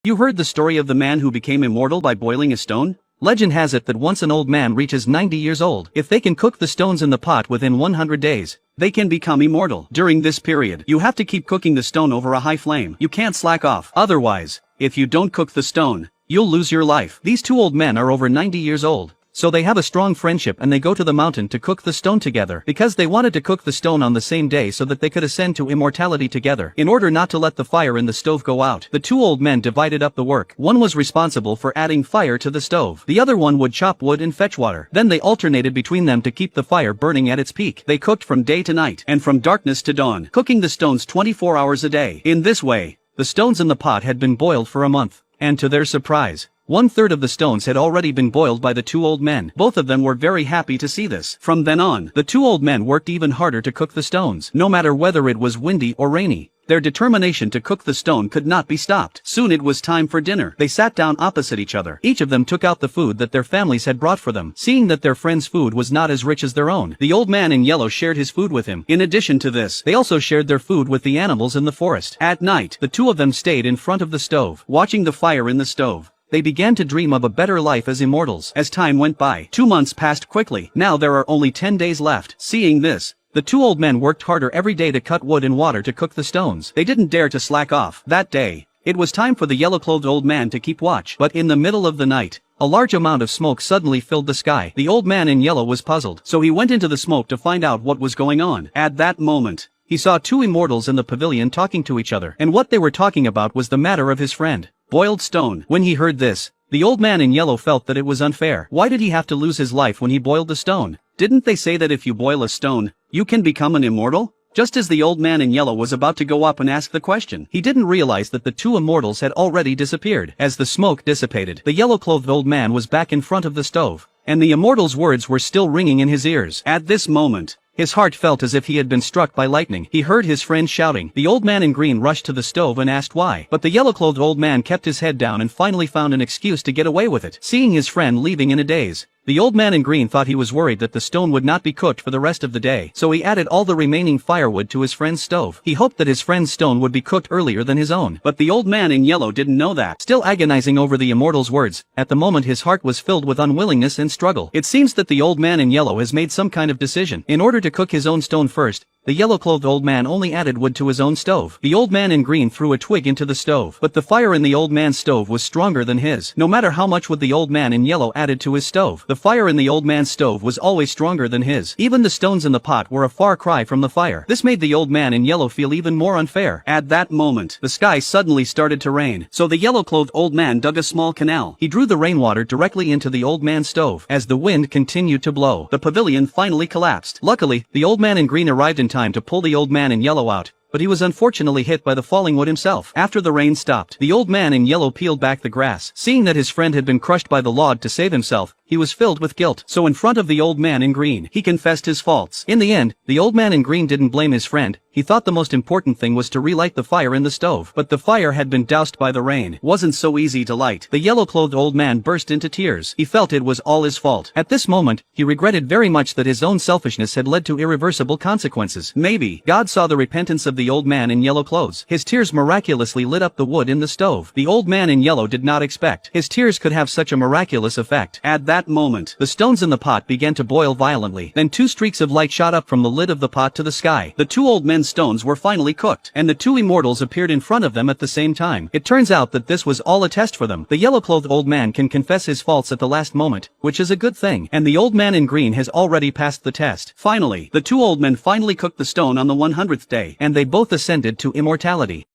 You heard the story of the man who became immortal by boiling a stone? Legend has it that once an old man reaches 90 years old, if they can cook the stones in the pot within 100 days, they can become immortal. During this period, you have to keep cooking the stone over a high flame. You can't slack off. Otherwise, if you don't cook the stone, you'll lose your life. These two old men are over 90 years old. So they have a strong friendship and they go to the mountain to cook the stone together because they wanted to cook the stone on the same day so that they could ascend to immortality together. In order not to let the fire in the stove go out, the two old men divided up the work. One was responsible for adding fire to the stove. The other one would chop wood and fetch water. Then they alternated between them to keep the fire burning at its peak. They cooked from day to night and from darkness to dawn, cooking the stones 24 hours a day. In this way, the stones in the pot had been boiled for a month. And to their surprise, 1/3 of the stones had already been boiled by the two old men. Both of them were very happy to see this. From then on, the two old men worked even harder to cook the stones. No matter whether it was windy or rainy, their determination to cook the stone could not be stopped. Soon it was time for dinner. They sat down opposite each other. Each of them took out the food that their families had brought for them. Seeing that their friend's food was not as rich as their own, the old man in yellow shared his food with him. In addition to this, they also shared their food with the animals in the forest. At night, the two of them stayed in front of the stove, watching the fire in the stove. They began to dream of a better life as immortals. As time went by, 2 months passed quickly. Now there are only 10 days left. Seeing this, the two old men worked harder every day to cut wood and water to cook the stones. They didn't dare to slack off. That day, it was time for the yellow-clothed old man to keep watch. But in the middle of the night, a large amount of smoke suddenly filled the sky. The old man in yellow was puzzled, so he went into the smoke to find out what was going on. At that moment, he saw two immortals in the pavilion talking to each other, and what they were talking about was the matter of his friend, boiled stone. When he heard this, the old man in yellow felt that it was unfair. Why did he have to lose his life when he boiled the stone? Didn't they say that if you boil a stone, you can become an immortal? Just as the old man in yellow was about to go up and ask the question, he didn't realize that the two immortals had already disappeared. As the smoke dissipated, the yellow-clothed old man was back in front of the stove, and the immortal's words were still ringing in his ears. At this moment, his heart felt as if he had been struck by lightning. He heard his friend shouting. The old man in green rushed to the stove and asked why. But the yellow-clothed old man kept his head down and finally found an excuse to get away with it. Seeing his friend leaving in a daze, the old man in green thought he was worried that the stone would not be cooked for the rest of the day, so he added all the remaining firewood to his friend's stove. He hoped that his friend's stone would be cooked earlier than his own. But the old man in yellow didn't know that. Still agonizing over the immortal's words, at the moment his heart was filled with unwillingness and struggle. It seems that the old man in yellow has made some kind of decision. In order to cook his own stone first, the yellow-clothed old man only added wood to his own stove. The old man in green threw a twig into the stove, but the fire in the old man's stove was stronger than his. No matter how much wood the old man in yellow added to his stove, the fire in the old man's stove was always stronger than his. Even the stones in the pot were a far cry from the fire. This made the old man in yellow feel even more unfair. At that moment, the sky suddenly started to rain, so the yellow-clothed old man dug a small canal. He drew the rainwater directly into the old man's stove. As the wind continued to blow, the pavilion finally collapsed. Luckily, the old man in green arrived in time to pull the old man in yellow out, but he was unfortunately hit by the falling wood himself. After the rain stopped, the old man in yellow peeled back the grass. Seeing that his friend had been crushed by the log to save himself, he was filled with guilt. So in front of the old man in green, he confessed his faults. In the end, the old man in green didn't blame his friend. He thought the most important thing was to relight the fire in the stove. But the fire had been doused by the rain. Wasn't so easy to light. The yellow-clothed old man burst into tears. He felt it was all his fault. At this moment, he regretted very much that his own selfishness had led to irreversible consequences. Maybe God saw the repentance of the old man in yellow clothes. His tears miraculously lit up the wood in the stove. The old man in yellow did not expect his tears could have such a miraculous effect. At that moment, the stones in the pot began to boil violently. Then two streaks of light shot up from the lid of the pot to the sky. The two old men's stones were finally cooked, and the two immortals appeared in front of them at the same time. It turns out that this was all a test for them. The yellow-clothed old man can confess his faults at the last moment, which is a good thing, and the old man in green has already passed the test. Finally, the two old men finally cooked the stone on the 100th day, and they both ascended to immortality.